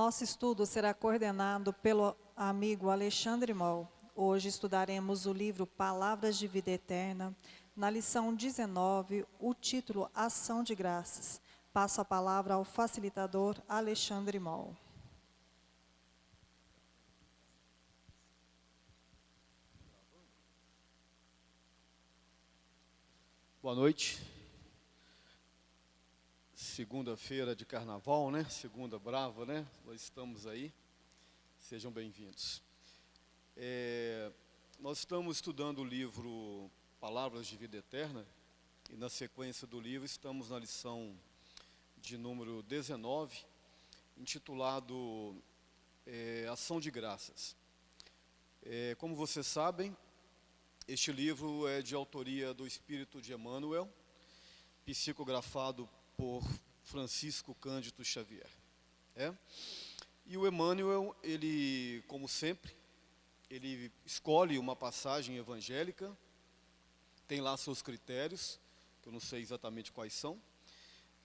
Nosso estudo será coordenado pelo amigo Alexandre Moll. Hoje estudaremos o livro Palavras de Vida Eterna. Na lição 19, o título Ação de Graças. Passo a palavra ao facilitador Alexandre Moll. Boa noite. Segunda-feira de carnaval, né? Segunda brava, né? Nós estamos aí. Sejam bem-vindos. Nós estamos estudando o livro Palavras de Vida Eterna e na sequência do livro estamos na lição de número 19, intitulado Ação de Graças. Como vocês sabem, este livro é de autoria do Espírito de Emmanuel, psicografado por Francisco Cândido Xavier. E o Emmanuel, ele, como sempre, ele escolhe uma passagem evangélica, tem lá seus critérios, que eu não sei exatamente quais são,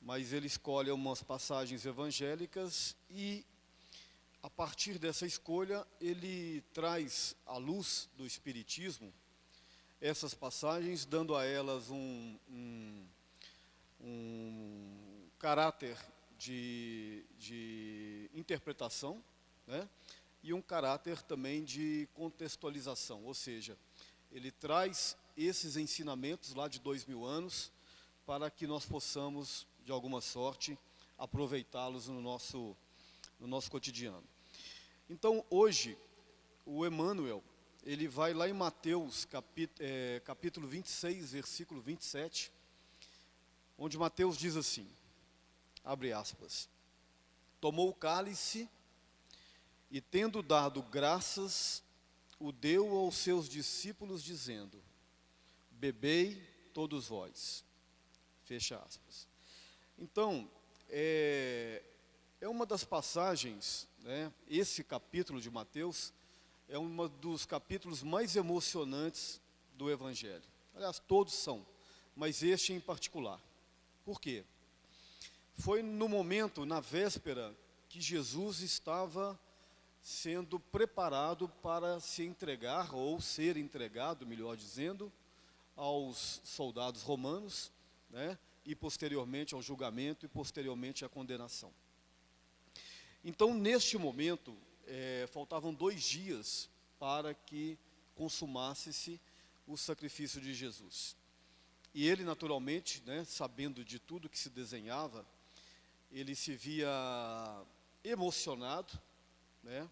mas ele escolhe umas passagens evangélicas e, a partir dessa escolha, ele traz à luz do Espiritismo essas passagens, dando a elas um caráter de interpretação, né? E um caráter também de contextualização, ou seja, ele traz esses ensinamentos lá de 2000 anos para que nós possamos, de alguma sorte, aproveitá-los no nosso cotidiano. Então, hoje, o Emmanuel, ele vai lá em Mateus, capítulo 26, versículo 27, onde Mateus diz assim, abre aspas, tomou o cálice e tendo dado graças, o deu aos seus discípulos dizendo, bebei todos vós, fecha aspas. Então, é uma das passagens, né, esse capítulo de Mateus, é um dos capítulos mais emocionantes do Evangelho. Aliás, todos são, mas este em particular. Por quê? Foi no momento, na véspera, que Jesus estava sendo preparado para se entregar, ou ser entregado, melhor dizendo, aos soldados romanos, né, e posteriormente ao julgamento e posteriormente à condenação. Então, neste momento, faltavam 2 dias para que consumasse-se o sacrifício de Jesus. E ele, naturalmente, né, sabendo de tudo que se desenhava, ele se via emocionado, né,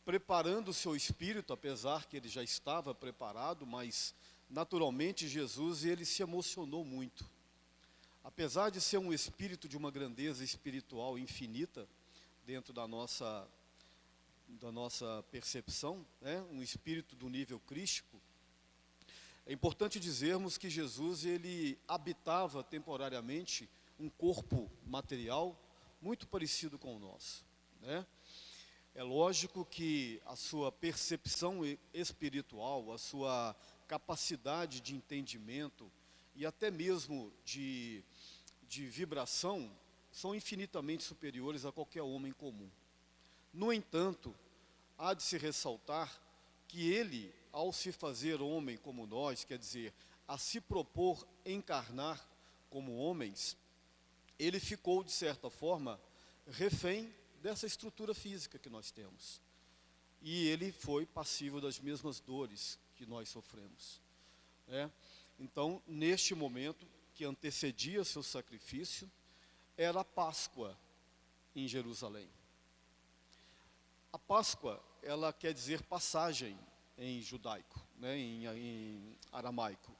preparando o seu espírito, apesar que ele já estava preparado, mas naturalmente Jesus, ele se emocionou muito. Apesar de ser um espírito de uma grandeza espiritual infinita, dentro da nossa percepção, né, um espírito do nível crístico, é importante dizermos que Jesus, ele habitava temporariamente um corpo material muito parecido com o nosso, né? É lógico que a sua percepção espiritual, a sua capacidade de entendimento e até mesmo de vibração são infinitamente superiores a qualquer homem comum. No entanto, há de se ressaltar que ele, ao se fazer homem como nós, quer dizer, a se propor encarnar como homens, ele ficou, de certa forma, refém dessa estrutura física que nós temos. E ele foi passível das mesmas dores que nós sofremos, né? Então, neste momento que antecedia seu sacrifício, era a Páscoa em Jerusalém. A Páscoa, ela quer dizer passagem em judaico, né, em aramaico.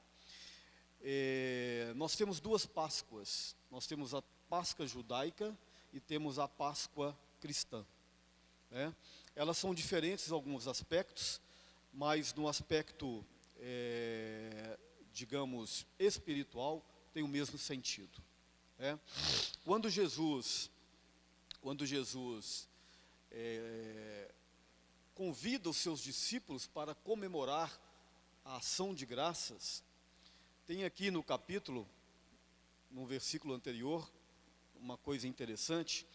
Nós temos 2 Páscoas. Nós temos a Páscoa judaica e temos a Páscoa cristã, né? Elas são diferentes em alguns aspectos, mas no aspecto, digamos, espiritual, tem o mesmo sentido, né? Quando Jesus convida os seus discípulos para comemorar a ação de graças, tem aqui no capítulo, no versículo anterior, uma coisa interessante,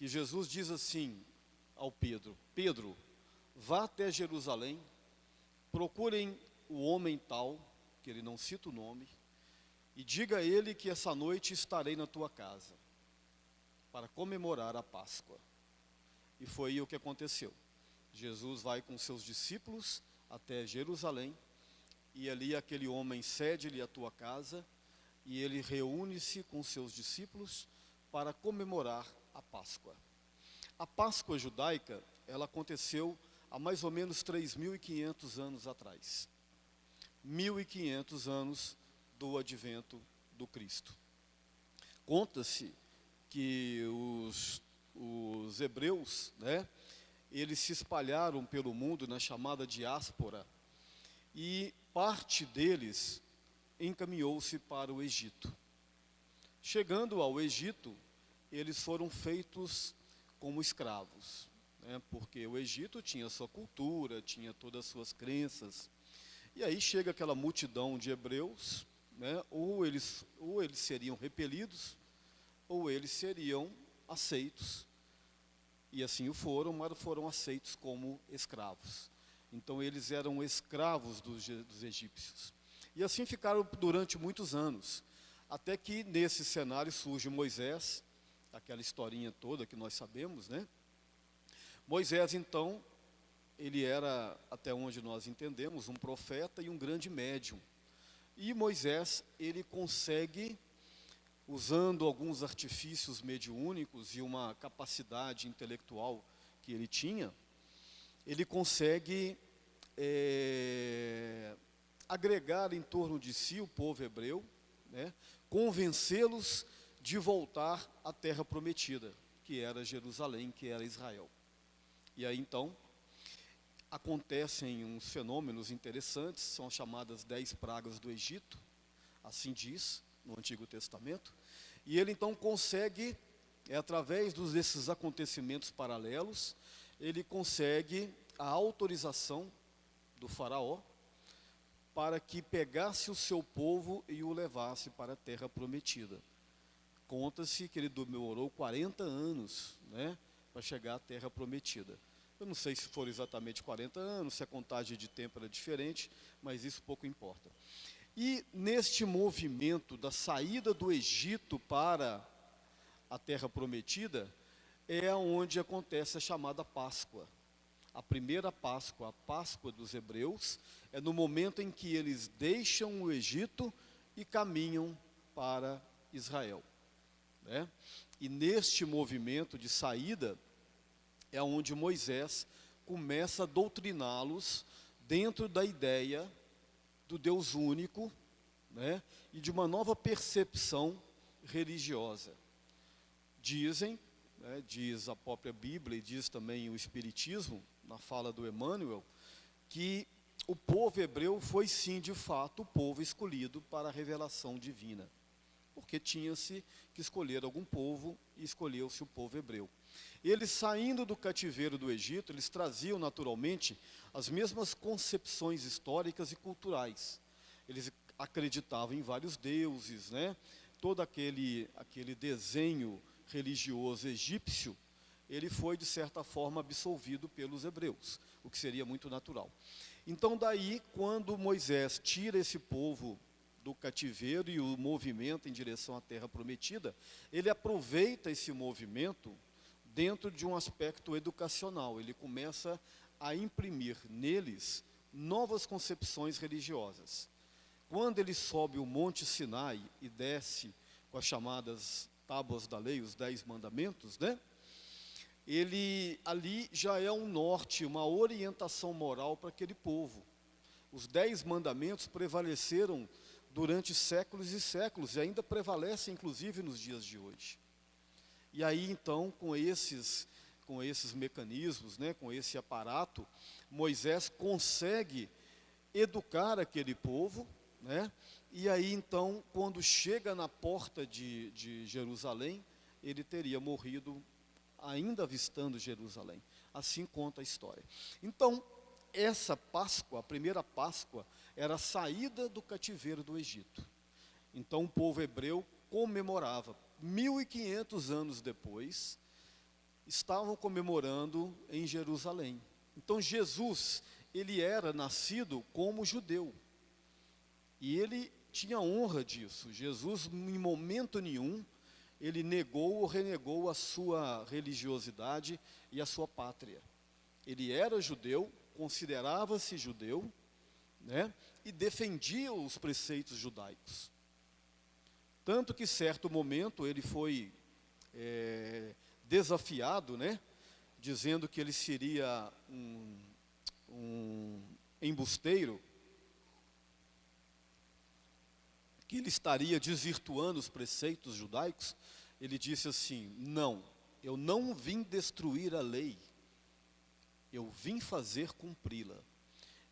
que Jesus diz assim ao Pedro: Pedro, vá até Jerusalém, procurem o homem tal, que ele não cita o nome, e diga a ele que essa noite estarei na tua casa, para comemorar a Páscoa. E foi o que aconteceu. Jesus vai com seus discípulos até Jerusalém, e ali aquele homem cede-lhe a tua casa, e ele reúne-se com seus discípulos para comemorar a Páscoa. A Páscoa judaica, ela aconteceu há mais ou menos 3.500 anos atrás. 1.500 anos do advento do Cristo. Conta-se que os hebreus, né, eles se espalharam pelo mundo na chamada diáspora, e parte deles encaminhou-se para o Egito. Chegando ao Egito, eles foram feitos como escravos, né, porque o Egito tinha sua cultura, tinha todas as suas crenças. E aí chega aquela multidão de hebreus, né, ou eles seriam repelidos, ou eles seriam aceitos. E assim o foram, mas foram aceitos como escravos. Então eles eram escravos dos egípcios. E assim ficaram durante muitos anos, até que nesse cenário surge Moisés, aquela historinha toda que nós sabemos, né? Moisés, então, ele era, até onde nós entendemos, um profeta e um grande médium. E Moisés, ele consegue, usando alguns artifícios mediúnicos e uma capacidade intelectual que ele tinha, ele consegue agregar em torno de si o povo hebreu, né, convencê-los de voltar à terra prometida, que era Jerusalém, que era Israel. E aí então acontecem uns fenômenos interessantes, são chamadas 10 pragas do Egito, assim diz no Antigo Testamento, e ele então consegue, através desses acontecimentos paralelos, ele consegue a autorização do faraó para que pegasse o seu povo e o levasse para a terra prometida. Conta-se que ele demorou 40 anos, né, para chegar à terra prometida. Eu não sei se foram exatamente 40 anos, se a contagem de tempo era diferente, mas isso pouco importa. E neste movimento da saída do Egito para a terra prometida, é onde acontece a chamada Páscoa. A primeira Páscoa, a Páscoa dos hebreus, é no momento em que eles deixam o Egito e caminham para Israel, né? E neste movimento de saída é onde Moisés começa a doutriná-los dentro da ideia do Deus único, né, e de uma nova percepção religiosa. Dizem, né, diz a própria Bíblia e diz também o Espiritismo, na fala do Emmanuel, que o povo hebreu foi sim, de fato, o povo escolhido para a revelação divina. Porque tinha-se que escolher algum povo e escolheu-se o povo hebreu. Eles, saindo do cativeiro do Egito, eles traziam naturalmente as mesmas concepções históricas e culturais. Eles acreditavam em vários deuses, né? Todo aquele desenho religioso egípcio, ele foi de certa forma absolvido pelos hebreus, o que seria muito natural. Então daí, quando Moisés tira esse povo do cativeiro e o movimento em direção à terra prometida, ele aproveita esse movimento dentro de um aspecto educacional. Ele começa a imprimir neles novas concepções religiosas. Quando ele sobe o Monte Sinai e desce com as chamadas tábuas da lei, os 10 mandamentos, né? Ele ali já é um norte, uma orientação moral para aquele povo. Os 10 mandamentos prevaleceram durante séculos e séculos, e ainda prevalecem inclusive nos dias de hoje. E aí então, com esses mecanismos, né, com esse aparato, Moisés consegue educar aquele povo, né, e aí então, quando chega na porta de Jerusalém, ele teria morrido ainda avistando Jerusalém. Assim conta a história. Então, essa Páscoa, a primeira Páscoa, era a saída do cativeiro do Egito. Então o povo hebreu comemorava, 1.500 anos depois, estavam comemorando em Jerusalém. Então Jesus, ele era nascido como judeu. E ele tinha honra disso. Jesus, em momento nenhum, ele negou ou renegou a sua religiosidade e a sua pátria. Ele era judeu, considerava-se judeu, né, e defendia os preceitos judaicos. Tanto que, certo momento, ele foi desafiado, né, dizendo que ele seria um embusteiro, que ele estaria desvirtuando os preceitos judaicos. Ele disse assim: não, eu não vim destruir a lei, eu vim fazer cumpri-la.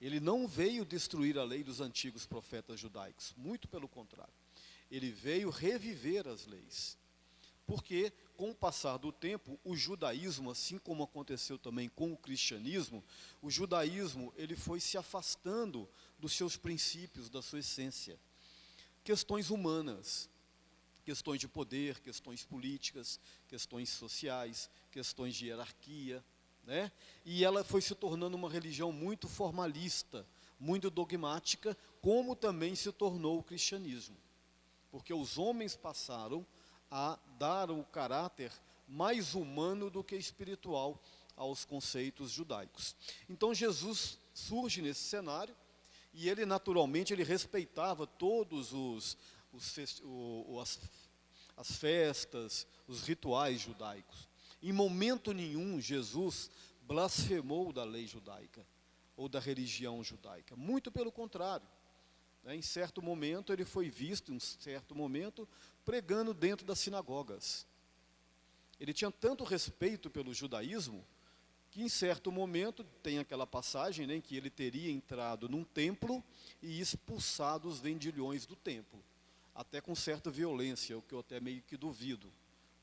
Ele não veio destruir a lei dos antigos profetas judaicos, muito pelo contrário. Ele veio reviver as leis. Porque, com o passar do tempo, o judaísmo, assim como aconteceu também com o cristianismo, o judaísmo ele foi se afastando dos seus princípios, da sua essência. Questões humanas, questões de poder, questões políticas, questões sociais, questões de hierarquia, né? E ela foi se tornando uma religião muito formalista, muito dogmática, como também se tornou o cristianismo. Porque os homens passaram a dar o caráter mais humano do que espiritual aos conceitos judaicos. Então Jesus surge nesse cenário, e ele naturalmente ele respeitava todos as festas, os rituais judaicos. Em momento nenhum Jesus blasfemou da lei judaica ou da religião judaica, muito pelo contrário. Em certo momento ele foi visto, em certo momento, pregando dentro das sinagogas. Ele tinha tanto respeito pelo judaísmo, que em certo momento, tem aquela passagem, né, em que ele teria entrado num templo e expulsado os vendilhões do templo, até com certa violência, o que eu até meio que duvido,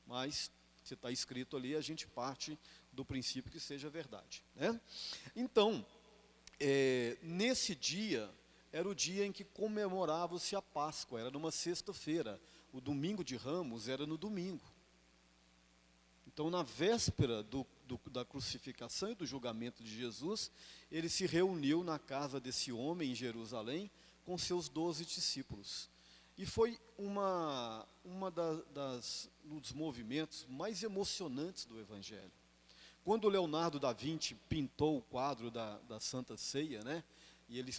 mas se está escrito ali, a gente parte do princípio que seja verdade, né? Então, nesse dia, era o dia em que comemorava-se a Páscoa, era numa sexta-feira, o domingo de Ramos era no domingo. Então, na véspera da crucificação e do julgamento de Jesus, ele se reuniu na casa desse homem em Jerusalém com seus 12 discípulos. E foi dos movimentos mais emocionantes do Evangelho. Quando Leonardo da Vinci pintou o quadro da Santa Ceia, né, e ele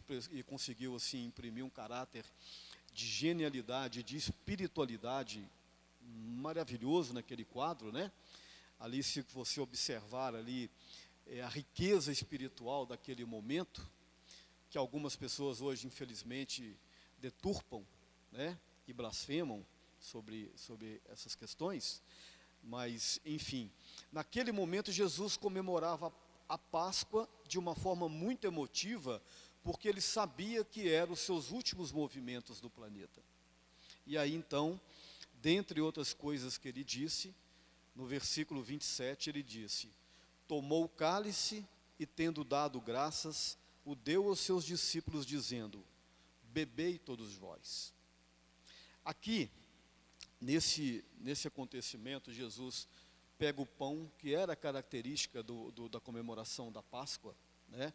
conseguiu assim, imprimir um caráter de genialidade, de espiritualidade maravilhoso naquele quadro, né? Ali, se você observar ali a riqueza espiritual daquele momento, que algumas pessoas hoje, infelizmente, deturpam, né, e blasfemam sobre essas questões, mas, enfim, naquele momento Jesus comemorava a Páscoa de uma forma muito emotiva, porque ele sabia que eram os seus últimos movimentos do planeta. E aí, então, dentre outras coisas que ele disse, no versículo 27, ele disse: tomou o cálice e, tendo dado graças, o deu aos seus discípulos, dizendo: bebei todos vós. Aqui, nesse acontecimento, Jesus pega o pão, que era característica da comemoração da Páscoa, né?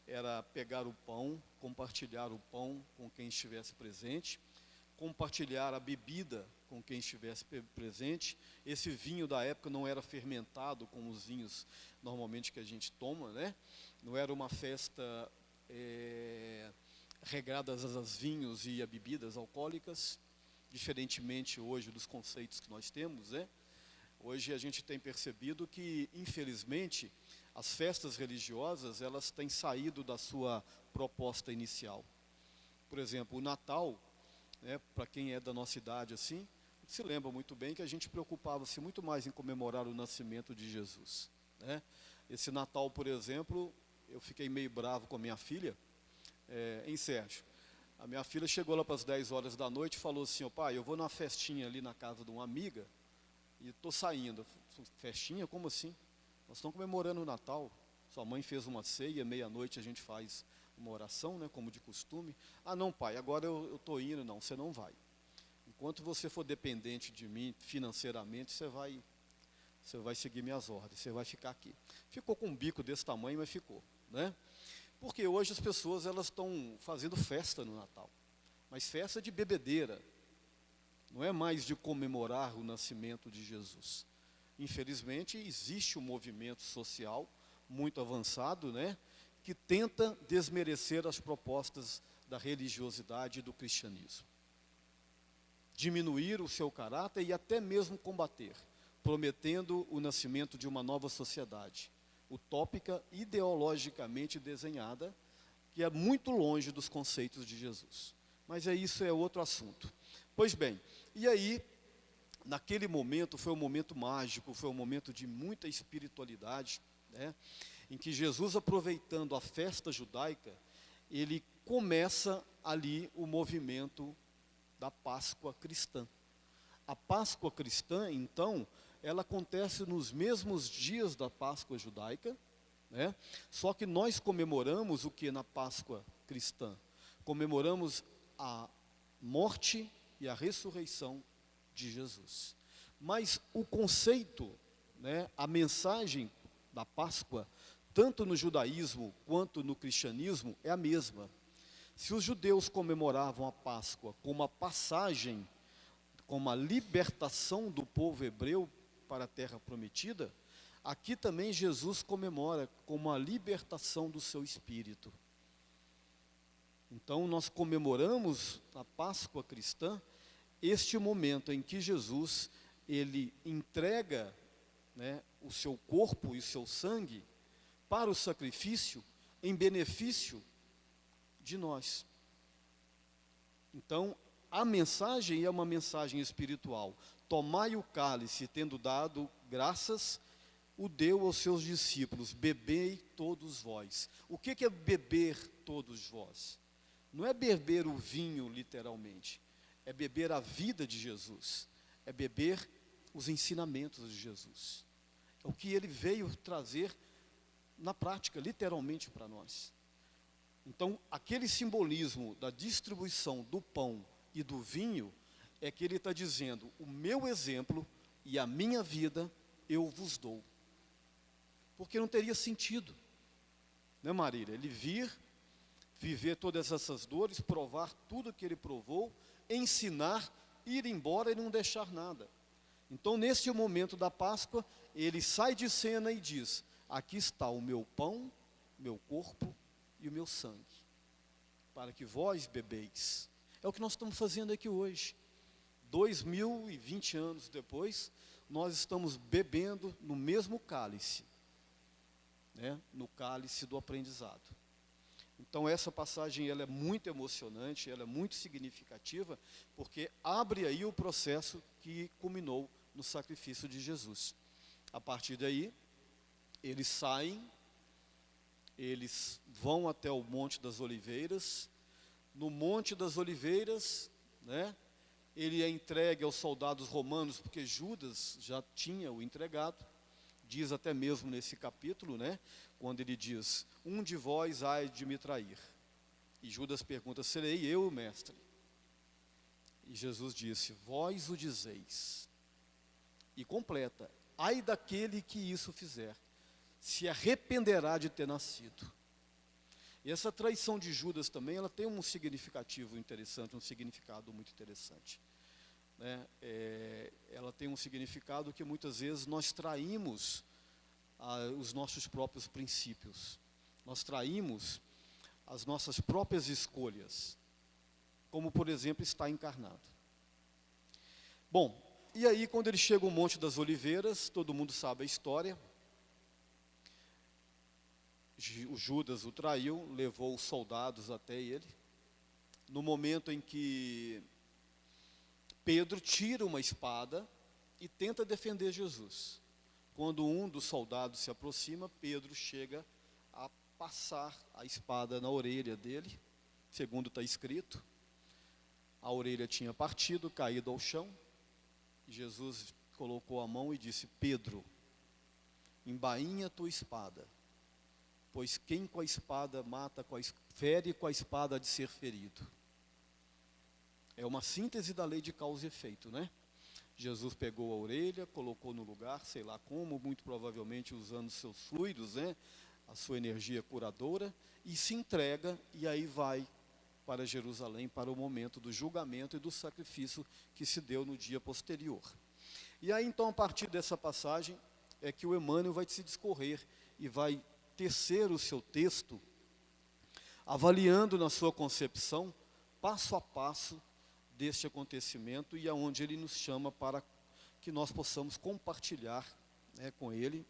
Era pegar o pão, compartilhar o pão com quem estivesse presente, compartilhar a bebida com quem estivesse presente. Esse vinho da época não era fermentado como os vinhos normalmente que a gente toma, né? Não era uma festa regrada aos vinhos e a bebidas alcoólicas, diferentemente hoje dos conceitos que nós temos, né? Hoje a gente tem percebido que, infelizmente, as festas religiosas, elas têm saído da sua proposta inicial. Por exemplo, o Natal, né, para quem é da nossa idade assim, se lembra muito bem que a gente preocupava-se muito mais em comemorar o nascimento de Jesus, né? Esse Natal, por exemplo, eu fiquei meio bravo com a minha filha, em Sérgio. A minha filha chegou lá para as 10 horas da noite e falou assim: ó, pai, eu vou numa festinha ali na casa de uma amiga e estou saindo. Festinha? Como assim? Nós estamos comemorando o Natal. Sua mãe fez uma ceia, meia-noite a gente faz uma oração, né, como de costume. Ah, não, pai, agora eu estou indo. Não, você não vai. Enquanto você for dependente de mim financeiramente, você você vai seguir minhas ordens, você vai ficar aqui. Ficou com um bico desse tamanho, mas ficou, né? Porque hoje as pessoas elas estão fazendo festa no Natal, mas festa de bebedeira, não é mais de comemorar o nascimento de Jesus. Infelizmente, existe um movimento social muito avançado, né, que tenta desmerecer as propostas da religiosidade e do cristianismo. Diminuir o seu caráter e até mesmo combater, prometendo o nascimento de uma nova sociedade, utópica, ideologicamente desenhada, que é muito longe dos conceitos de Jesus. Mas isso é outro assunto. Pois bem, e aí, naquele momento, foi um momento mágico, foi um momento de muita espiritualidade, né, em que Jesus, aproveitando a festa judaica, ele começa ali o movimento da Páscoa cristã. A Páscoa cristã, então, ela acontece nos mesmos dias da Páscoa judaica, né? Só que nós comemoramos o que na Páscoa cristã? Comemoramos a morte e a ressurreição de Jesus. Mas o conceito, né, a mensagem da Páscoa, tanto no judaísmo quanto no cristianismo, é a mesma. Se os judeus comemoravam a Páscoa como a passagem, como a libertação do povo hebreu para a terra prometida, aqui também Jesus comemora como a libertação do seu espírito. Então nós comemoramos a Páscoa cristã, este momento em que Jesus, ele entrega, né, o seu corpo e o seu sangue para o sacrifício em benefício de nós. Então, a mensagem é uma mensagem espiritual. Tomai o cálice, tendo dado graças, o deu aos seus discípulos, bebei todos vós. O que é beber todos vós? Não é beber o vinho, literalmente. É beber a vida de Jesus. É beber os ensinamentos de Jesus. É o que ele veio trazer na prática, literalmente para nós. Então, aquele simbolismo da distribuição do pão e do vinho, é que ele está dizendo, o meu exemplo e a minha vida eu vos dou. Porque não teria sentido, né, Marília? Ele vir, viver todas essas dores, provar tudo que ele provou, ensinar, ir embora e não deixar nada. Então, neste momento da Páscoa, ele sai de cena e diz, aqui está o meu pão, meu corpo e o meu sangue, para que vós bebeis. É o que nós estamos fazendo aqui hoje. 2020 anos depois, nós estamos bebendo no mesmo cálice, né, no cálice do aprendizado. Então essa passagem ela é muito emocionante, ela é muito significativa, porque abre aí o processo que culminou no sacrifício de Jesus. A partir daí, eles saem, eles vão até o Monte das Oliveiras. No Monte das Oliveiras, né, ele é entregue aos soldados romanos, porque Judas já tinha o entregado. Diz até mesmo nesse capítulo, né, quando ele diz, um de vós há de me trair. E Judas pergunta, serei eu, mestre? E Jesus disse, vós o dizeis. E completa, ai daquele que isso fizer, se arrependerá de ter nascido. E essa traição de Judas também, ela tem um significativo interessante, um significado muito interessante, né? Ela tem um significado que muitas vezes nós traímos os nossos próprios princípios, nós traímos as nossas próprias escolhas, como por exemplo está encarnado. Bom, e aí quando ele chega ao Monte das Oliveiras, todo mundo sabe a história, o Judas o traiu, levou os soldados até ele, no momento em que Pedro tira uma espada e tenta defender Jesus. Quando um dos soldados se aproxima, Pedro chega a passar a espada na orelha dele, segundo está escrito. A orelha tinha partido, caído ao chão. Jesus colocou a mão e disse, Pedro, embainha tua espada, pois quem com a espada mata, fere com a espada há de ser ferido. É uma síntese da lei de causa e efeito, né? Jesus pegou a orelha, colocou no lugar, sei lá como, muito provavelmente usando seus fluidos, né, a sua energia curadora, e se entrega, e aí vai para Jerusalém, para o momento do julgamento e do sacrifício que se deu no dia posterior. E aí então, a partir dessa passagem, é que o Emmanuel vai se discorrer e vai tecer o seu texto, avaliando na sua concepção, passo a passo, deste acontecimento, e aonde ele nos chama para que nós possamos compartilhar, né, com ele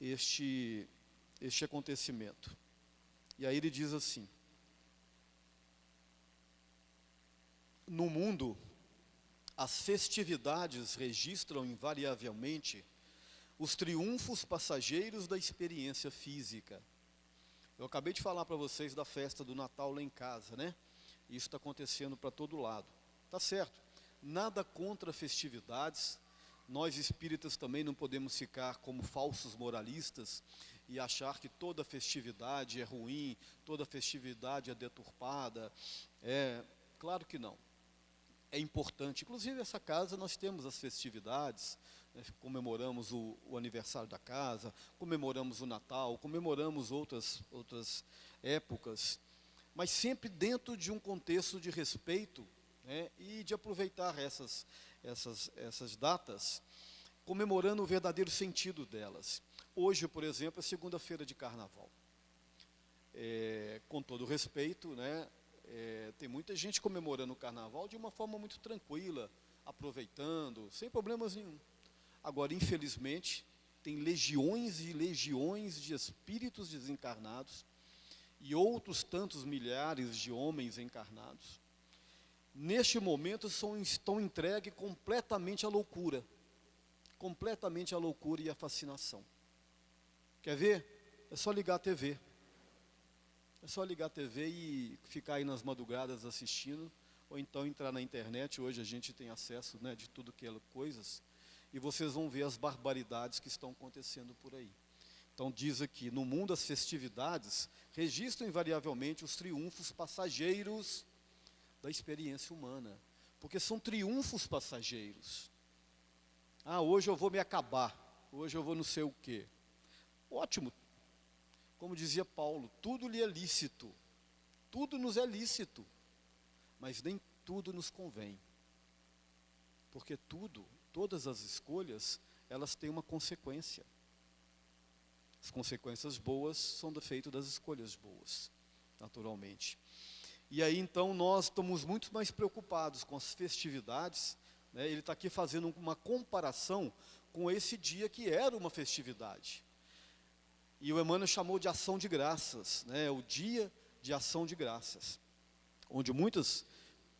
este acontecimento. E aí ele diz assim: no mundo, as festividades registram invariavelmente os triunfos passageiros da experiência física. Eu acabei de falar para vocês da festa do Natal lá em casa, né? Isso está acontecendo para todo lado. Tá certo. Nada contra festividades. Nós espíritas também não podemos ficar como falsos moralistas e achar que toda festividade é ruim, toda festividade é deturpada. Claro que não. É importante. Inclusive, essa casa nós temos as festividades, né, comemoramos o aniversário da casa, comemoramos o Natal, comemoramos outras épocas, mas sempre dentro de um contexto de respeito, né, e de aproveitar essas datas, comemorando o verdadeiro sentido delas. Hoje, por exemplo, é segunda-feira de Carnaval. Com todo respeito, né, tem muita gente comemorando o Carnaval de uma forma muito tranquila, aproveitando, sem problemas nenhum. Agora, infelizmente, tem legiões e legiões de espíritos desencarnados e outros tantos milhares de homens encarnados, neste momento estão entregues completamente à loucura e à fascinação. Quer ver? É só ligar a TV. É só ligar a TV e ficar aí nas madrugadas assistindo, ou então entrar na internet. Hoje a gente tem acesso, né, de tudo que é coisas, e vocês vão ver as barbaridades que estão acontecendo por aí. Então diz aqui: no mundo as festividades registram invariavelmente os triunfos passageiros da experiência humana, porque são triunfos passageiros. Hoje eu vou me acabar, hoje eu vou não sei o quê. Ótimo. Como dizia Paulo, tudo lhe é lícito, tudo nos é lícito, mas nem tudo nos convém, porque todas as escolhas, elas têm uma consequência. As consequências boas são do feito das escolhas boas, naturalmente. E aí então nós estamos muito mais preocupados com as festividades, né? Ele está aqui fazendo uma comparação com esse dia que era uma festividade. E o Emmanuel chamou de ação de graças, né? O dia de ação de graças, onde muitas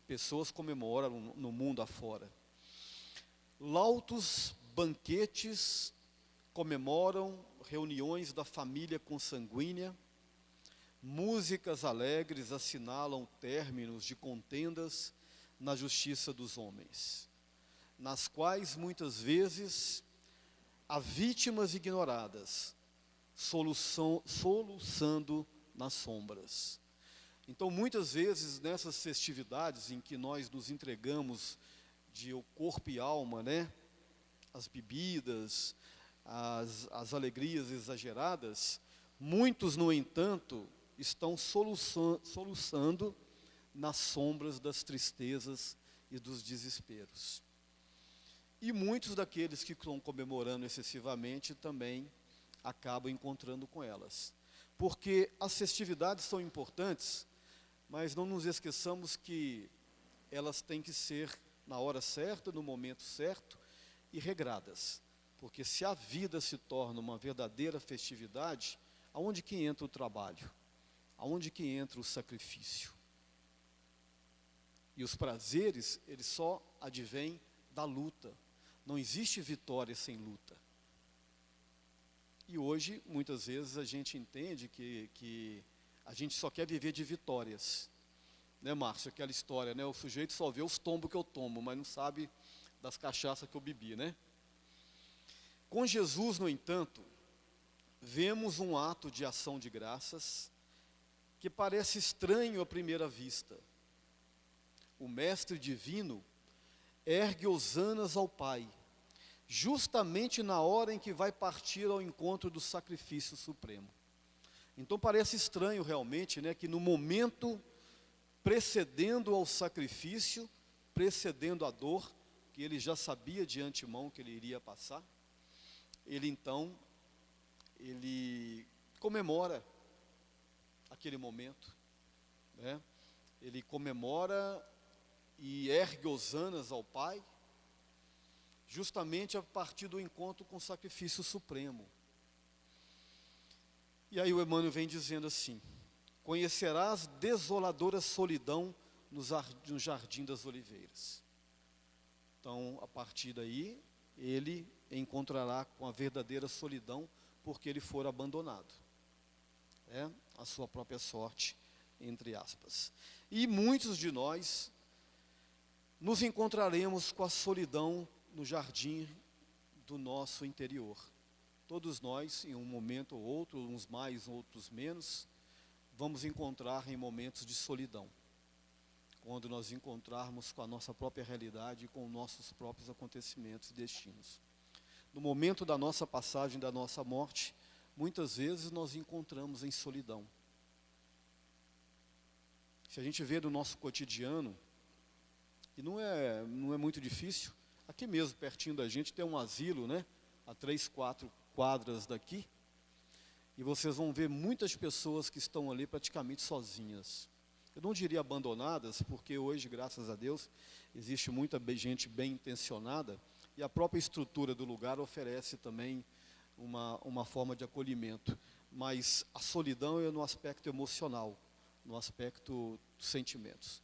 pessoas comemoram no mundo afora. Lautos banquetes comemoram reuniões da família consanguínea, músicas alegres assinalam términos de contendas na justiça dos homens, nas quais muitas vezes há vítimas ignoradas, soluçando nas sombras. Então, muitas vezes, nessas festividades em que nós nos entregamos de corpo e alma, né, as bebidas, as alegrias exageradas, muitos, no entanto, estão soluçando nas sombras das tristezas e dos desesperos. E muitos daqueles que estão comemorando excessivamente também acabam encontrando com elas. Porque as festividades são importantes, mas não nos esqueçamos que elas têm que ser na hora certa, no momento certo e regradas. Porque se a vida se torna uma verdadeira festividade, aonde que entra o trabalho? Aonde que entra o sacrifício? E os prazeres, eles só advêm da luta. Não existe vitória sem luta. E hoje, muitas vezes, a gente entende que a gente só quer viver de vitórias. Né, Márcio? Aquela história, né? O sujeito só vê os tombos que eu tomo, mas não sabe das cachaças que eu bebi, né? Com Jesus, no entanto, vemos um ato de ação de graças que parece estranho à primeira vista. O Mestre Divino ergue hosanas ao Pai, justamente na hora em que vai partir ao encontro do sacrifício supremo. Então parece estranho realmente, né, que no momento precedendo ao sacrifício, precedendo a dor, que ele já sabia de antemão que ele iria passar, ele comemora aquele momento, né? Ele comemora e ergue hosanas ao Pai, justamente a partir do encontro com o sacrifício supremo. E aí o Emmanuel vem dizendo assim: conhecerás desoladora solidão no jardim das oliveiras. Então, a partir daí, ele encontrará com a verdadeira solidão, porque ele for abandonado. É a sua própria sorte, entre aspas. E muitos de nós nos encontraremos com a solidão no jardim do nosso interior. Todos nós, em um momento ou outro, uns mais, outros menos, vamos encontrar em momentos de solidão, quando nós encontrarmos com a nossa própria realidade e com nossos próprios acontecimentos e destinos. No momento da nossa passagem, da nossa morte, muitas vezes nós encontramos em solidão. Se a gente vê no nosso cotidiano, e não é muito difícil, aqui mesmo, pertinho da gente, tem um asilo, né? A 3, 4 quadras daqui, e vocês vão ver muitas pessoas que estão ali praticamente sozinhas. Eu não diria abandonadas, porque hoje, graças a Deus, existe muita gente bem intencionada, e a própria estrutura do lugar oferece também uma forma de acolhimento. Mas a solidão é no aspecto emocional, no aspecto dos sentimentos.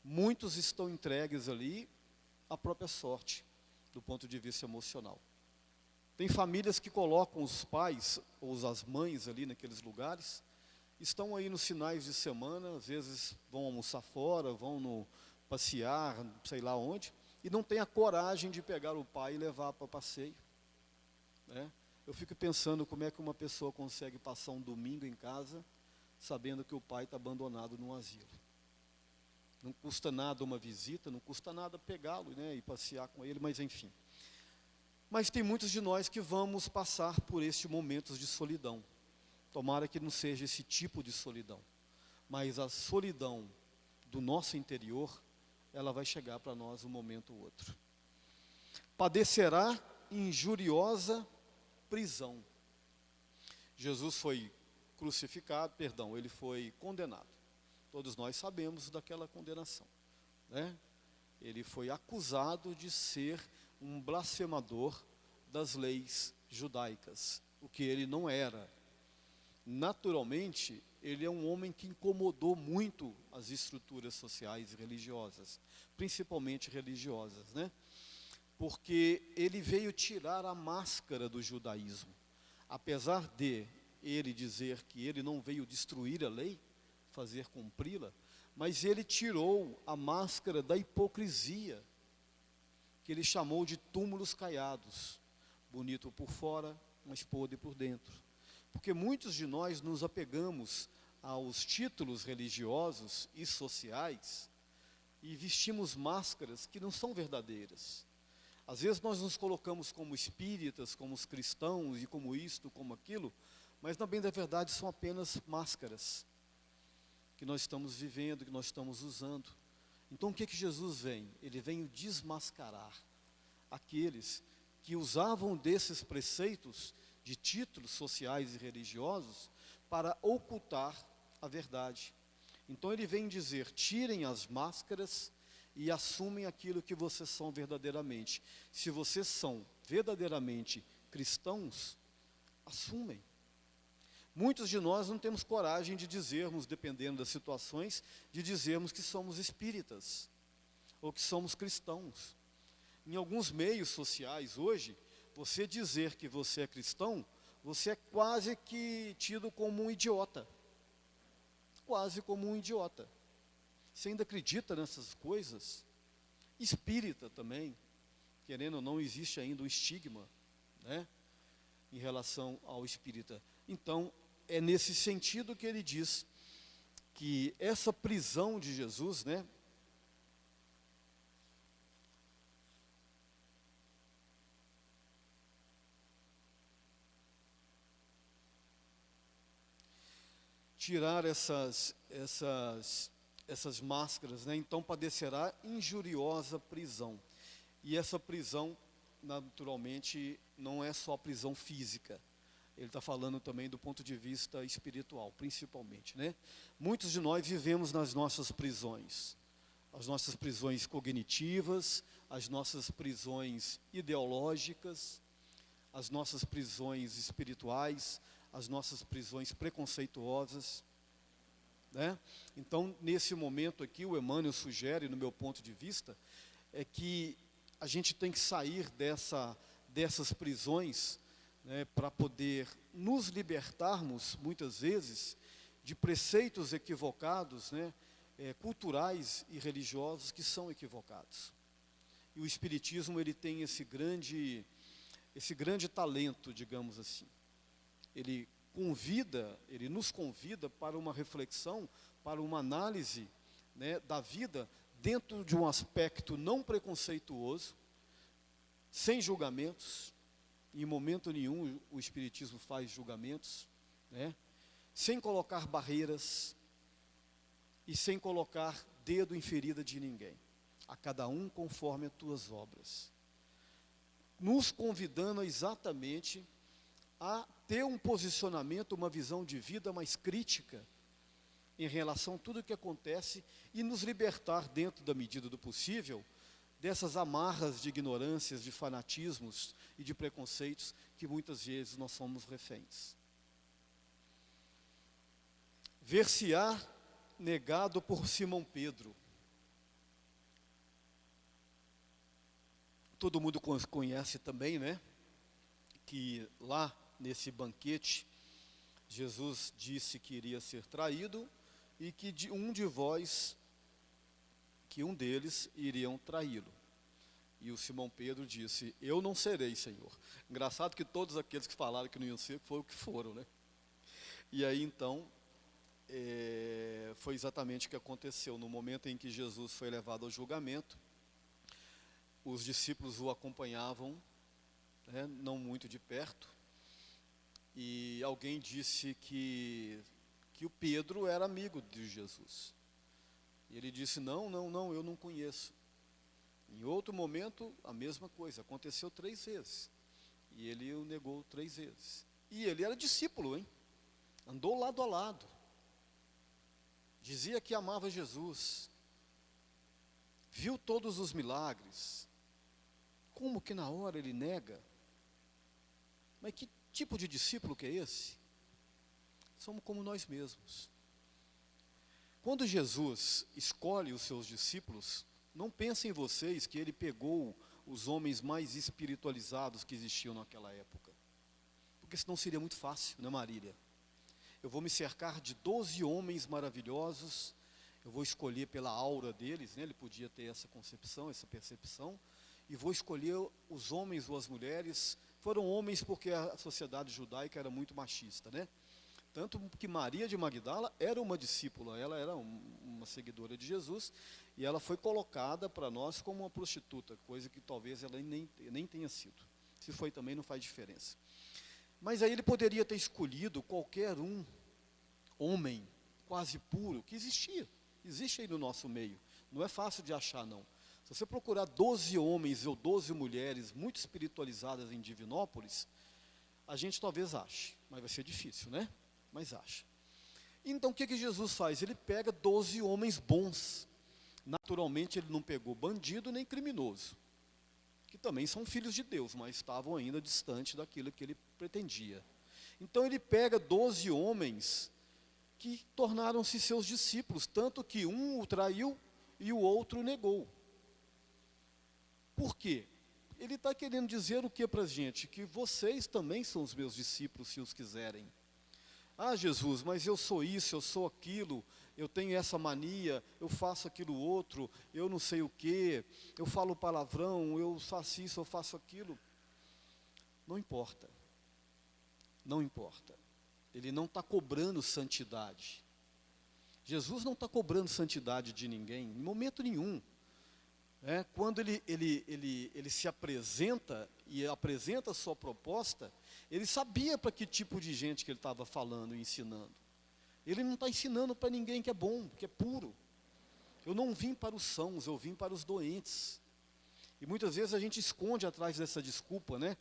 Muitos estão entregues ali à própria sorte, do ponto de vista emocional. Tem famílias que colocam os pais ou as mães ali naqueles lugares, estão aí nos finais de semana, às vezes vão almoçar fora, vão passear, sei lá onde, e não tem a coragem de pegar o pai e levar para passeio, né? Eu fico pensando como é que uma pessoa consegue passar um domingo em casa, sabendo que o pai está abandonado num asilo. Não custa nada uma visita, não custa nada pegá-lo, né, e passear com ele, mas enfim. Mas tem muitos de nós que vamos passar por estes momentos de solidão. Tomara que não seja esse tipo de solidão, mas a solidão do nosso interior, ela vai chegar para nós um momento ou outro. Padecerá injuriosa prisão. Jesus foi crucificado, ele foi condenado. Todos nós sabemos daquela condenação, né? Ele foi acusado de ser um blasfemador das leis judaicas, o que ele não era. Naturalmente, ele é um homem que incomodou muito as estruturas sociais e religiosas, principalmente religiosas, né? Porque ele veio tirar a máscara do judaísmo. Apesar de ele dizer que ele não veio destruir a lei, fazer cumpri-la, mas ele tirou a máscara da hipocrisia, que ele chamou de túmulos caiados, bonito por fora, mas podre por dentro. Porque muitos de nós nos apegamos aos títulos religiosos e sociais e vestimos máscaras que não são verdadeiras. Às vezes nós nos colocamos como espíritas, como os cristãos e como isto, como aquilo, mas na bem da verdade são apenas máscaras que nós estamos vivendo, que nós estamos usando. Então o que Jesus vem? Ele vem desmascarar aqueles que usavam desses preceitos de títulos sociais e religiosos para ocultar a verdade. Então ele vem dizer: tirem as máscaras e assumem aquilo que vocês são verdadeiramente. Se vocês são verdadeiramente cristãos, assumem. Muitos de nós não temos coragem de dizermos, dependendo das situações, de dizermos que somos espíritas ou que somos cristãos. Em alguns meios sociais hoje, você dizer que você é cristão, você é quase que tido como um idiota. Quase como um idiota. Você ainda acredita nessas coisas? Espírita também, querendo ou não, existe ainda um estigma, né, em relação ao espírita. Então, é nesse sentido que ele diz que essa prisão de Jesus, né, tirar essas máscaras, né? Então padecerá injuriosa prisão. E essa prisão, naturalmente, não é só prisão física. Ele está falando também do ponto de vista espiritual, principalmente, né? Muitos de nós vivemos nas nossas prisões. As nossas prisões cognitivas, as nossas prisões ideológicas, as nossas prisões espirituais, as nossas prisões preconceituosas, né? Então, nesse momento aqui, o Emmanuel sugere, no meu ponto de vista, é que a gente tem que sair dessas prisões, né, para poder nos libertarmos, muitas vezes, de preceitos equivocados, né, culturais e religiosos que são equivocados. E o Espiritismo, ele tem esse grande talento, digamos assim. Ele nos convida para uma reflexão, para uma análise, né, da vida dentro de um aspecto não preconceituoso, sem julgamentos. Em momento nenhum o Espiritismo faz julgamentos, né, sem colocar barreiras e sem colocar dedo em ferida de ninguém. A cada um conforme as tuas obras. Nos convidando exatamente a ter um posicionamento, uma visão de vida mais crítica em relação a tudo o que acontece e nos libertar, dentro da medida do possível, dessas amarras de ignorâncias, de fanatismos e de preconceitos que muitas vezes nós somos reféns. Ver-se-á negado por Simão Pedro. Todo mundo conhece também, né? Que lá nesse banquete, Jesus disse que iria ser traído e que um deles iriam traí-lo. E o Simão Pedro disse: eu não serei, Senhor. Engraçado que todos aqueles que falaram que não iam ser, foram o que foram, né? E aí então, foi exatamente o que aconteceu. No momento em que Jesus foi levado ao julgamento, os discípulos o acompanhavam, né, não muito de perto, e alguém disse que o Pedro era amigo de Jesus. E ele disse: não, eu não conheço. Em outro momento, a mesma coisa, aconteceu 3 vezes. E ele o negou 3 vezes. E ele era discípulo, hein? Andou lado a lado. Dizia que amava Jesus. Viu todos os milagres. Como que na hora ele nega? Mas que tipo de discípulo que é esse? Somos como nós mesmos. Quando Jesus escolhe os seus discípulos, não pensem vocês que ele pegou os homens mais espiritualizados que existiam naquela época. Porque senão seria muito fácil, né, Marília? Eu vou me cercar de 12 homens maravilhosos, eu vou escolher pela aura deles, né? Ele podia ter essa concepção, essa percepção, e vou escolher os homens ou as mulheres. Foram homens porque a sociedade judaica era muito machista, né? Tanto que Maria de Magdala era uma discípula, ela era uma seguidora de Jesus, e ela foi colocada para nós como uma prostituta, coisa que talvez ela nem tenha sido. Se foi também não faz diferença. Mas aí ele poderia ter escolhido qualquer um homem quase puro que existe aí no nosso meio. Não é fácil de achar, não. Se você procurar 12 homens ou 12 mulheres muito espiritualizadas em Divinópolis, a gente talvez ache, mas vai ser difícil, né? Mas acha. Então o que Jesus faz? Ele pega 12 homens bons. Naturalmente ele não pegou bandido nem criminoso, que também são filhos de Deus, mas estavam ainda distante daquilo que ele pretendia. Então ele pega 12 homens que tornaram-se seus discípulos, tanto que um o traiu e o outro o negou. Por quê? Ele está querendo dizer o que para a gente? Que vocês também são os meus discípulos, se os quiserem. Ah, Jesus, mas eu sou isso, eu sou aquilo, eu tenho essa mania, eu faço aquilo outro, eu não sei o quê, eu falo palavrão, eu faço isso, eu faço aquilo. Não importa. Não importa. Ele não está cobrando santidade. Jesus não está cobrando santidade de ninguém, em momento nenhum. Quando ele se apresenta e apresenta a sua proposta, ele sabia para que tipo de gente que ele estava falando e ensinando. Ele não está ensinando para ninguém que é bom, que é puro. Eu não vim para os sãos, eu vim para os doentes. E muitas vezes a gente esconde atrás dessa desculpa, né?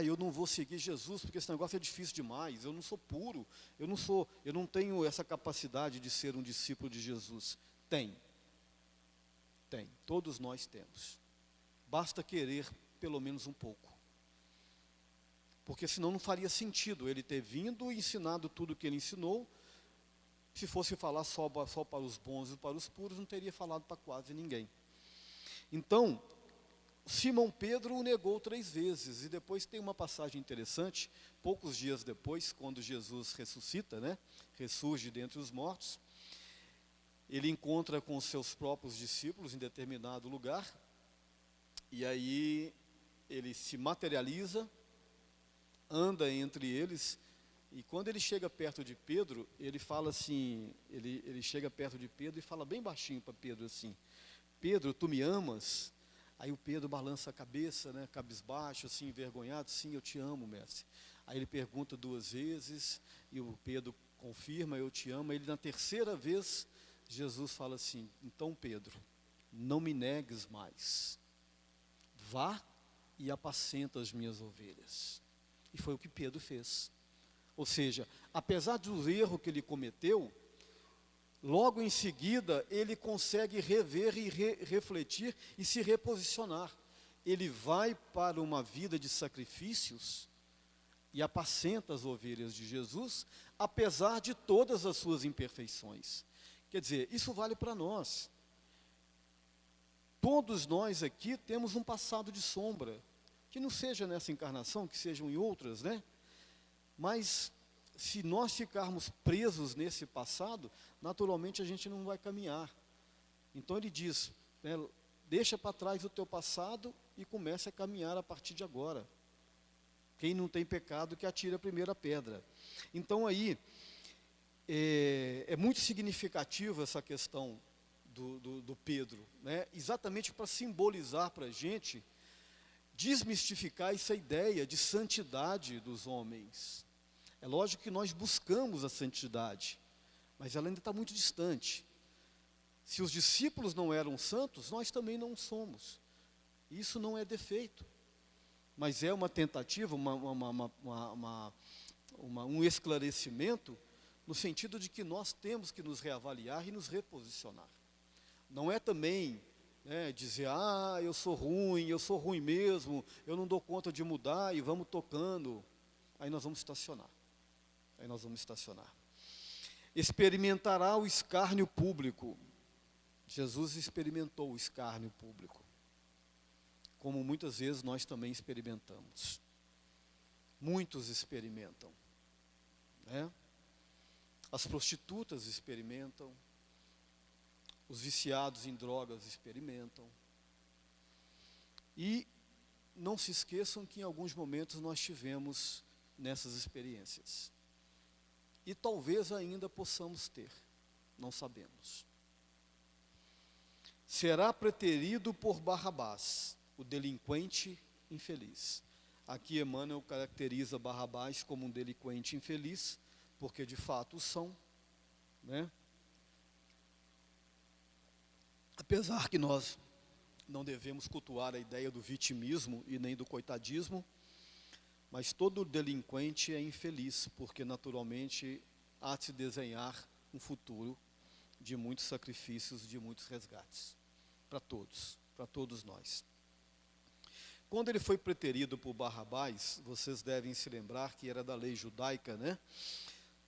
Eu não vou seguir Jesus porque esse negócio é difícil demais. Eu não sou puro. Eu não tenho essa capacidade de ser um discípulo de Jesus. Tem. Todos nós temos. Basta querer pelo menos um pouco. Porque senão não faria sentido ele ter vindo e ensinado tudo o que ele ensinou. Se fosse falar só para os bons e para os puros, não teria falado para quase ninguém. Então, Simão Pedro o negou 3 vezes, e depois tem uma passagem interessante, poucos dias depois, quando Jesus ressuscita, né, ressurge dentre os mortos, ele encontra com os seus próprios discípulos em determinado lugar, e aí ele se materializa, anda entre eles, e quando ele chega perto de Pedro, ele fala assim, ele chega perto de Pedro e fala bem baixinho para Pedro assim, Pedro, tu me amas? Aí o Pedro balança a cabeça, né, cabisbaixo, assim, envergonhado, sim, eu te amo, mestre. Aí ele pergunta 2 vezes, e o Pedro confirma, eu te amo. Aí ele, na 3ª vez, Jesus fala assim, então Pedro, não me negues mais. Vá e apacenta as minhas ovelhas. E foi o que Pedro fez. Ou seja, apesar do erro que ele cometeu, logo em seguida, ele consegue rever e refletir e se reposicionar. Ele vai para uma vida de sacrifícios e apacenta as ovelhas de Jesus, apesar de todas as suas imperfeições. Quer dizer, isso vale para nós. Todos nós aqui temos um passado de sombra, que não seja nessa encarnação, que sejam em outras, né? Mas se nós ficarmos presos nesse passado, naturalmente a gente não vai caminhar. Então ele diz, né, deixa para trás o teu passado e comece a caminhar a partir de agora. Quem não tem pecado, que atire a primeira pedra. Então aí, é muito significativa essa questão do Pedro, né, exatamente para simbolizar para a gente, desmistificar essa ideia de santidade dos homens. É lógico que nós buscamos a santidade, mas ela ainda está muito distante. Se os discípulos não eram santos, nós também não somos. Isso não é defeito, mas é uma tentativa, um esclarecimento, no sentido de que nós temos que nos reavaliar e nos reposicionar. Não é também, né, dizer, eu sou ruim mesmo, eu não dou conta de mudar e vamos tocando. Aí nós vamos estacionar. Experimentará o escárnio público. Jesus experimentou o escárnio público, como muitas vezes nós também experimentamos. Muitos experimentam, né? As prostitutas experimentam, os viciados em drogas experimentam. E não se esqueçam que em alguns momentos nós tivemos nessas experiências. E talvez ainda possamos ter, não sabemos. Será preterido por Barrabás, o delinquente infeliz. Aqui Emmanuel caracteriza Barrabás como um delinquente infeliz, porque de fato o são, né? Apesar que nós não devemos cultuar a ideia do vitimismo e nem do coitadismo, mas todo delinquente é infeliz, porque naturalmente há de se desenhar um futuro de muitos sacrifícios, de muitos resgates, para todos nós. Quando ele foi preterido por Barrabás, vocês devem se lembrar que era da lei judaica, né?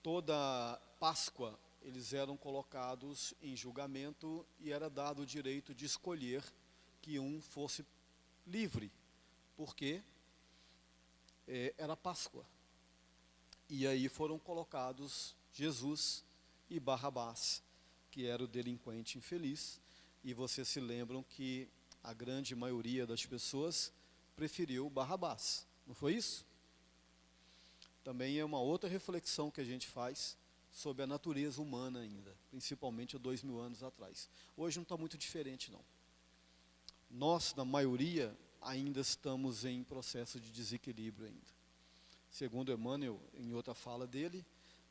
Toda Páscoa eles eram colocados em julgamento e era dado o direito de escolher que um fosse livre, porque era Páscoa. E aí foram colocados Jesus e Barrabás, que era o delinquente infeliz, e vocês se lembram que a grande maioria das pessoas preferiu Barrabás, não foi isso? Também é uma outra reflexão que a gente faz sobre a natureza humana ainda, principalmente há 2000 anos atrás. Hoje não está muito diferente, não. Nós, na maioria, ainda estamos em processo de desequilíbrio ainda. Segundo Emmanuel, em outra fala dele,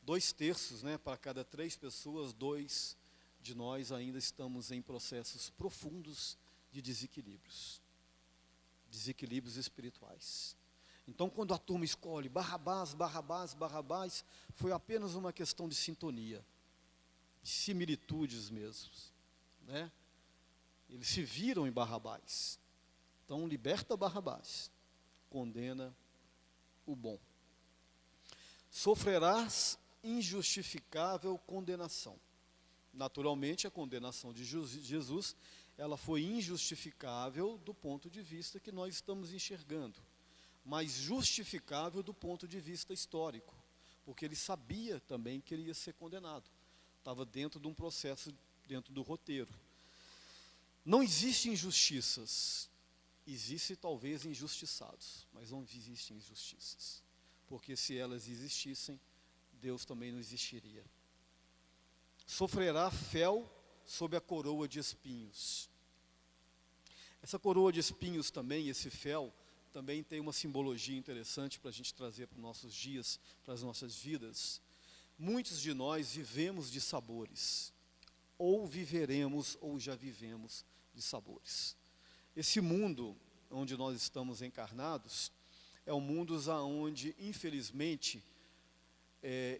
2/3, né, para cada 3 pessoas, 2 de nós ainda estamos em processos profundos de desequilíbrios espirituais. Então, quando a turma escolhe Barrabás, foi apenas uma questão de sintonia, de similitudes mesmo, né? Eles se viram em Barrabás. Então, liberta Barrabás, condena o bom. Sofrerás injustificável condenação. Naturalmente, a condenação de Jesus, ela foi injustificável do ponto de vista que nós estamos enxergando, mas justificável do ponto de vista histórico, porque ele sabia também que ele ia ser condenado. Estava dentro de um processo, dentro do roteiro. Não existem injustiças, existem talvez injustiçados, mas não existem injustiças, porque se elas existissem, Deus também não existiria. Sofrerá fel sob a coroa de espinhos. Essa coroa de espinhos também, esse fel, também tem uma simbologia interessante para a gente trazer para os nossos dias, para as nossas vidas. Muitos de nós vivemos de sabores, ou viveremos, ou já vivemos de sabores. Esse mundo onde nós estamos encarnados, é um mundo onde, infelizmente,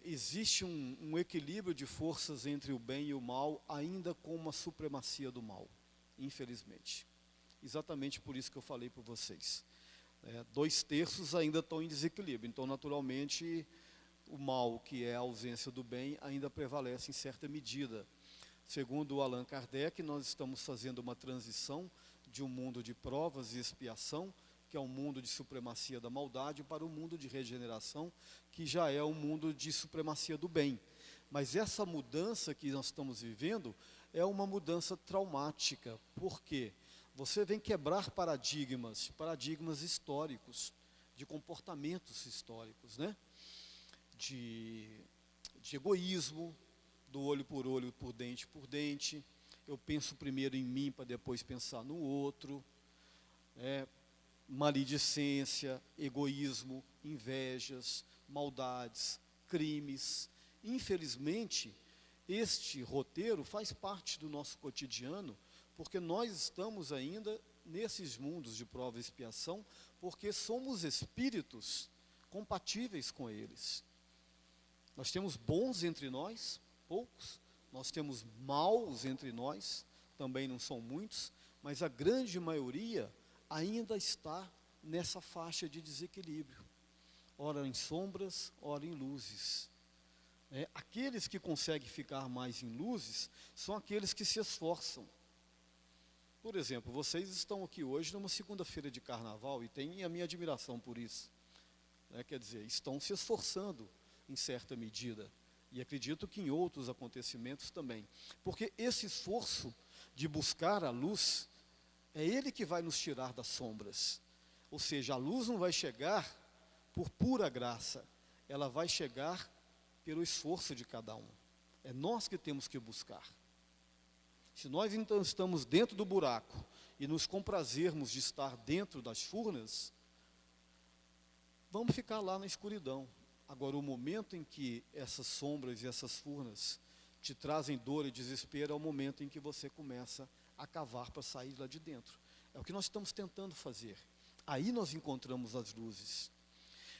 existe um equilíbrio de forças entre o bem e o mal, ainda com uma supremacia do mal, infelizmente. Exatamente por isso que eu falei para vocês. 2/3 ainda estão em desequilíbrio, então naturalmente o mal, que é a ausência do bem, ainda prevalece em certa medida. Segundo Allan Kardec, nós estamos fazendo uma transição de um mundo de provas e expiação, que é um mundo de supremacia da maldade, para um mundo de regeneração, que já é um mundo de supremacia do bem. Mas essa mudança que nós estamos vivendo é uma mudança traumática. Por quê? Você vem quebrar paradigmas históricos, de comportamentos históricos, né? De egoísmo, do olho, por dente. Eu penso primeiro em mim para depois pensar no outro. Maledicência, egoísmo, invejas, maldades, crimes. Infelizmente, este roteiro faz parte do nosso cotidiano, porque nós estamos ainda nesses mundos de prova e expiação, porque somos espíritos compatíveis com eles. Nós temos bons entre nós, poucos. Nós temos maus entre nós, também não são muitos, mas a grande maioria ainda está nessa faixa de desequilíbrio. Ora em sombras, ora em luzes. Aqueles que conseguem ficar mais em luzes são aqueles que se esforçam. Por exemplo, vocês estão aqui hoje numa segunda-feira de carnaval e têm a minha admiração por isso. Quer dizer, estão se esforçando em certa medida. E acredito que em outros acontecimentos também. Porque esse esforço de buscar a luz, é ele que vai nos tirar das sombras. Ou seja, a luz não vai chegar por pura graça, ela vai chegar pelo esforço de cada um. É nós que temos que buscar. Se nós então estamos dentro do buraco e nos comprazermos de estar dentro das furnas, vamos ficar lá na escuridão. Agora, o momento em que essas sombras e essas furnas te trazem dor e desespero é o momento em que você começa a cavar para sair lá de dentro. É o que nós estamos tentando fazer. Aí nós encontramos as luzes.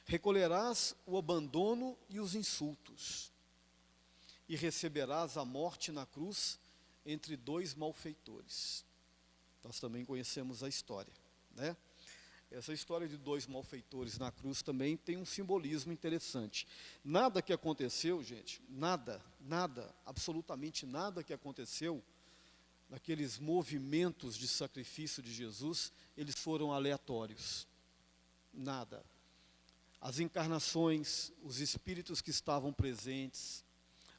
Recolherás o abandono e os insultos, e receberás a morte na cruz entre 2 malfeitores. Nós também conhecemos a história, né? Essa história de 2 malfeitores na cruz também tem um simbolismo interessante. Nada que aconteceu, gente, nada, absolutamente nada que aconteceu naqueles movimentos de sacrifício de Jesus, eles foram aleatórios. Nada. As encarnações, os espíritos que estavam presentes,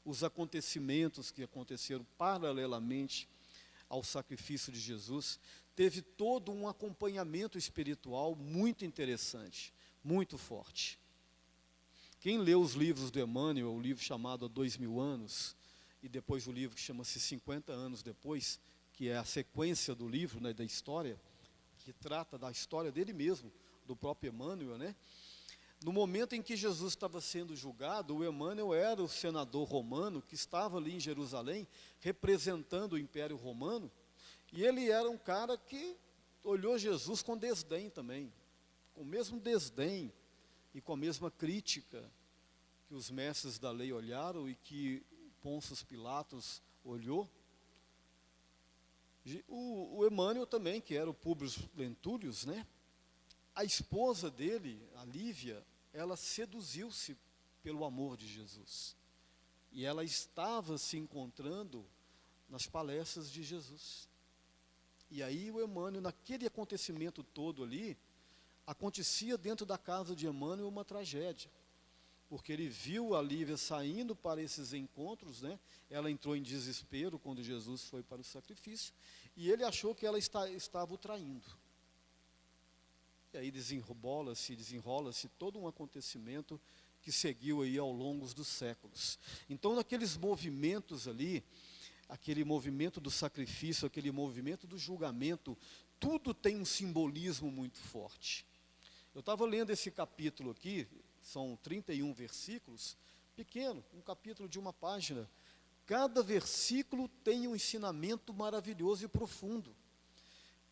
os acontecimentos que aconteceram paralelamente ao sacrifício de Jesus, teve todo um acompanhamento espiritual muito interessante, muito forte. Quem lê os livros do Emmanuel, o livro chamado Há 2000 anos, e depois o livro que chama-se 50 anos depois, que é a sequência do livro, né, da história, que trata da história dele mesmo, do próprio Emmanuel, né? No momento em que Jesus estava sendo julgado, o Emmanuel era o senador romano que estava ali em Jerusalém, representando o Império Romano, e ele era um cara que olhou Jesus com desdém também, com o mesmo desdém e com a mesma crítica que os mestres da lei olharam e que Pôncio Pilatos olhou. O Emmanuel também, que era o Públio Lentúlios, né? A esposa dele, a Lívia, ela seduziu-se pelo amor de Jesus. E ela estava se encontrando nas palestras de Jesus. E aí o Emmanuel, naquele acontecimento todo ali, acontecia dentro da casa de Emmanuel uma tragédia. Porque ele viu a Lívia saindo para esses encontros, né? Ela entrou em desespero quando Jesus foi para o sacrifício, e ele achou que ela estava o traindo. E aí desenrola-se todo um acontecimento que seguiu aí ao longo dos séculos. Então, naqueles movimentos ali, aquele movimento do sacrifício, aquele movimento do julgamento, tudo tem um simbolismo muito forte. Eu estava lendo esse capítulo aqui, são 31 versículos, pequeno, um capítulo de uma página. Cada versículo tem um ensinamento maravilhoso e profundo.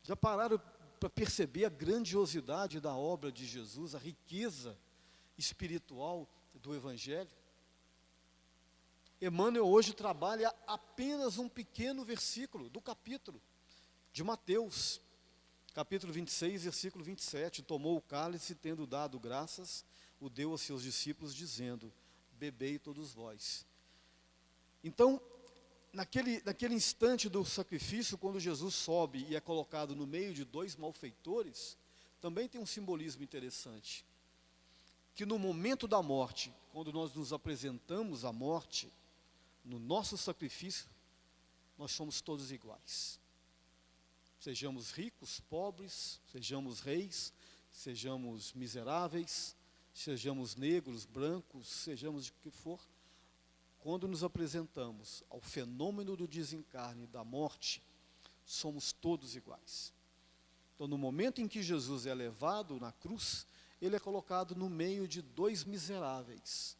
Já pararam para perceber a grandiosidade da obra de Jesus, a riqueza espiritual do Evangelho? Emmanuel hoje trabalha apenas um pequeno versículo do capítulo de Mateus, capítulo 26, versículo 27. Tomou o cálice, tendo dado graças, o deu aos seus discípulos, dizendo: bebei todos vós. Então, naquele instante do sacrifício, quando Jesus sobe e é colocado no meio de dois malfeitores, também tem um simbolismo interessante. Que no momento da morte, quando nós nos apresentamos à morte, no nosso sacrifício, nós somos todos iguais. Sejamos ricos, pobres, sejamos reis, sejamos miseráveis, sejamos negros, brancos, sejamos de que for, quando nos apresentamos ao fenômeno do desencarne e da morte, somos todos iguais. Então, no momento em que Jesus é levado na cruz, ele é colocado no meio de dois miseráveis,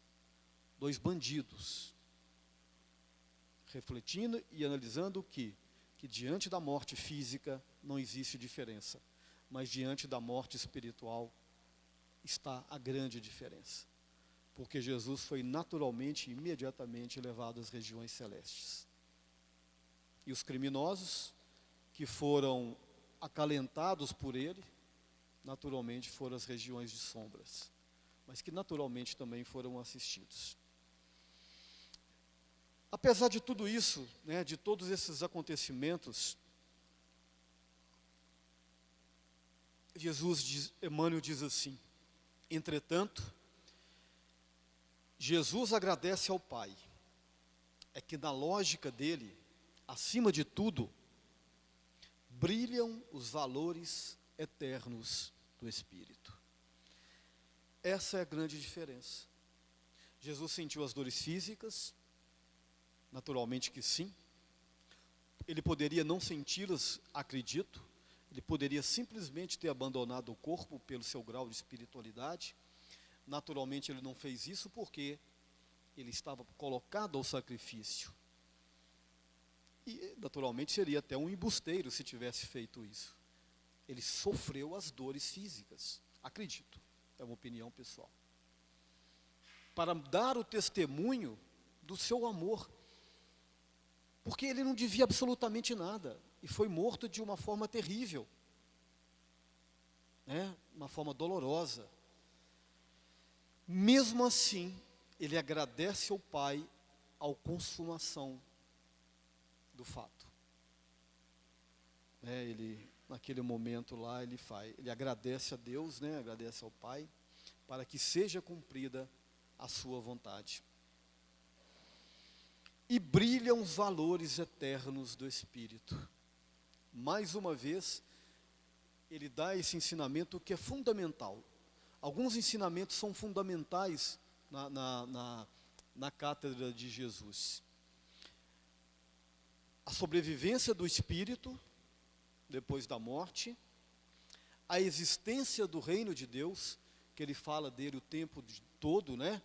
dois bandidos, refletindo e analisando que diante da morte física não existe diferença, mas diante da morte espiritual está a grande diferença. Porque Jesus foi naturalmente, imediatamente levado às regiões celestes. E os criminosos que foram acalentados por ele, naturalmente foram as regiões de sombras, mas que naturalmente também foram assistidos. Apesar de tudo isso, né, de todos esses acontecimentos, Emmanuel diz assim: entretanto, Jesus agradece ao Pai, é que na lógica dele, acima de tudo, brilham os valores eternos do Espírito. Essa é a grande diferença. Jesus sentiu as dores físicas, naturalmente que sim. Ele poderia não senti-las, acredito. Ele poderia simplesmente ter abandonado o corpo pelo seu grau de espiritualidade. Naturalmente ele não fez isso porque ele estava colocado ao sacrifício. E naturalmente seria até um embusteiro se tivesse feito isso. Ele sofreu as dores físicas, acredito, é uma opinião pessoal, para dar o testemunho do seu amor, porque ele não devia absolutamente nada, e foi morto de uma forma terrível, né? Uma forma dolorosa. Mesmo assim, ele agradece ao Pai a consumação do fato. Ele, naquele momento lá, ele agradece a Deus, né? Agradece ao Pai, para que seja cumprida a sua vontade. E brilham os valores eternos do Espírito. Mais uma vez, ele dá esse ensinamento que é fundamental. Alguns ensinamentos são fundamentais na cátedra de Jesus. A sobrevivência do Espírito depois da morte, a existência do reino de Deus, que ele fala dele o tempo todo, né?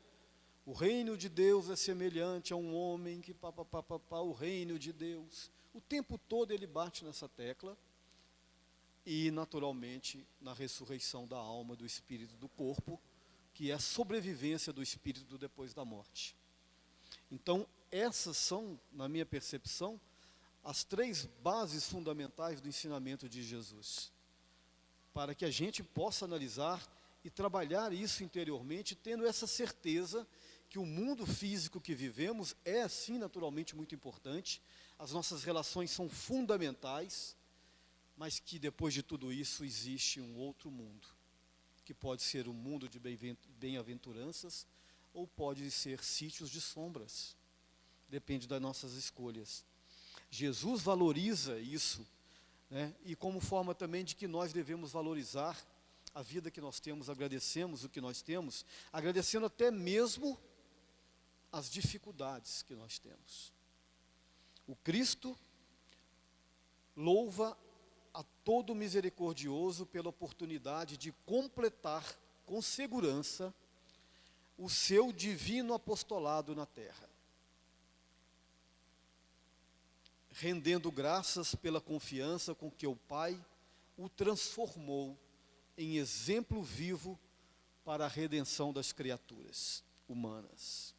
O reino de Deus é semelhante a um homem que o reino de Deus. O tempo todo ele bate nessa tecla e, naturalmente, na ressurreição da alma, do espírito, do corpo, que é a sobrevivência do espírito depois da morte. Então, essas são, na minha percepção, as 3 bases fundamentais do ensinamento de Jesus, para que a gente possa analisar e trabalhar isso interiormente, tendo essa certeza que o mundo físico que vivemos é, sim, naturalmente muito importante, as nossas relações são fundamentais, mas que depois de tudo isso existe um outro mundo, que pode ser um mundo de bem-aventuranças, ou pode ser sítios de sombras, depende das nossas escolhas. Jesus valoriza isso, né? E como forma também de que nós devemos valorizar a vida que nós temos, agradecemos o que nós temos, agradecendo até mesmo as dificuldades que nós temos. O Cristo louva a todo misericordioso pela oportunidade de completar com segurança o seu divino apostolado na terra, rendendo graças pela confiança com que o Pai o transformou em exemplo vivo para a redenção das criaturas humanas.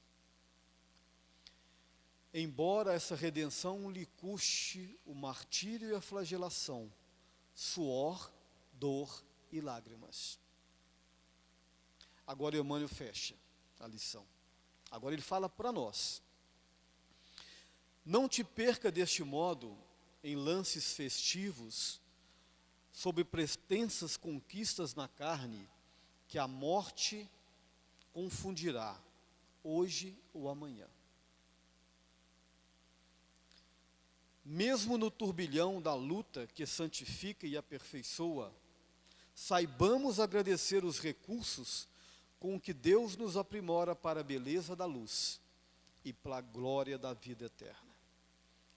Embora essa redenção lhe custe o martírio e a flagelação, suor, dor e lágrimas. Agora Emmanuel fecha a lição. Agora ele fala para nós. Não te perca deste modo em lances festivos, sob pretensas conquistas na carne, que a morte confundirá, hoje ou amanhã. Mesmo no turbilhão da luta que santifica e aperfeiçoa, saibamos agradecer os recursos com que Deus nos aprimora para a beleza da luz e para a glória da vida eterna.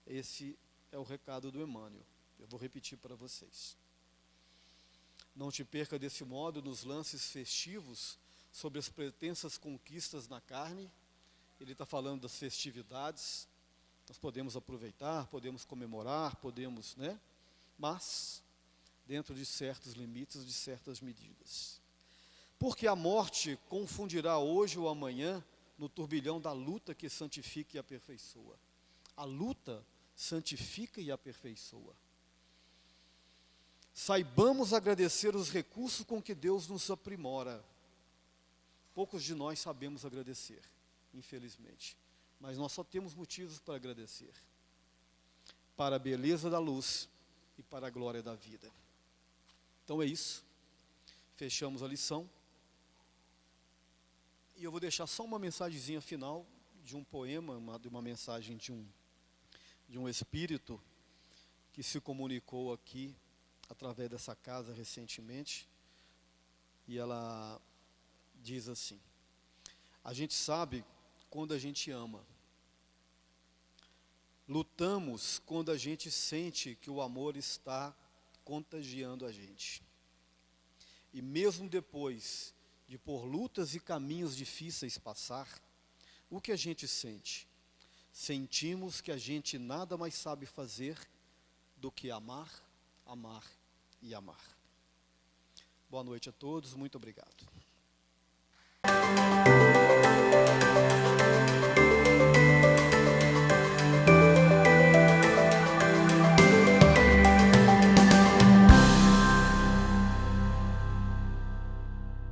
Esse é o recado do Emmanuel. Eu vou repetir para vocês. Não te perca desse modo nos lances festivos sobre as pretensas conquistas na carne. Ele está falando das festividades. Nós podemos aproveitar, podemos comemorar, podemos, né? Mas dentro de certos limites, de certas medidas. Porque a morte confundirá hoje ou amanhã no turbilhão da luta que santifica e aperfeiçoa. A luta santifica e aperfeiçoa. Saibamos agradecer os recursos com que Deus nos aprimora. Poucos de nós sabemos agradecer, infelizmente. Mas nós só temos motivos para agradecer. Para a beleza da luz e para a glória da vida. Então é isso. Fechamos a lição. E eu vou deixar só uma mensagenzinha final de um poema, de uma mensagem de um espírito que se comunicou aqui através dessa casa recentemente. E ela diz assim: a gente sabe quando a gente ama. Lutamos quando a gente sente que o amor está contagiando a gente. E mesmo depois de por lutas e caminhos difíceis passar, o que a gente sente? Sentimos que a gente nada mais sabe fazer do que amar, amar e amar. Boa noite a todos, muito obrigado.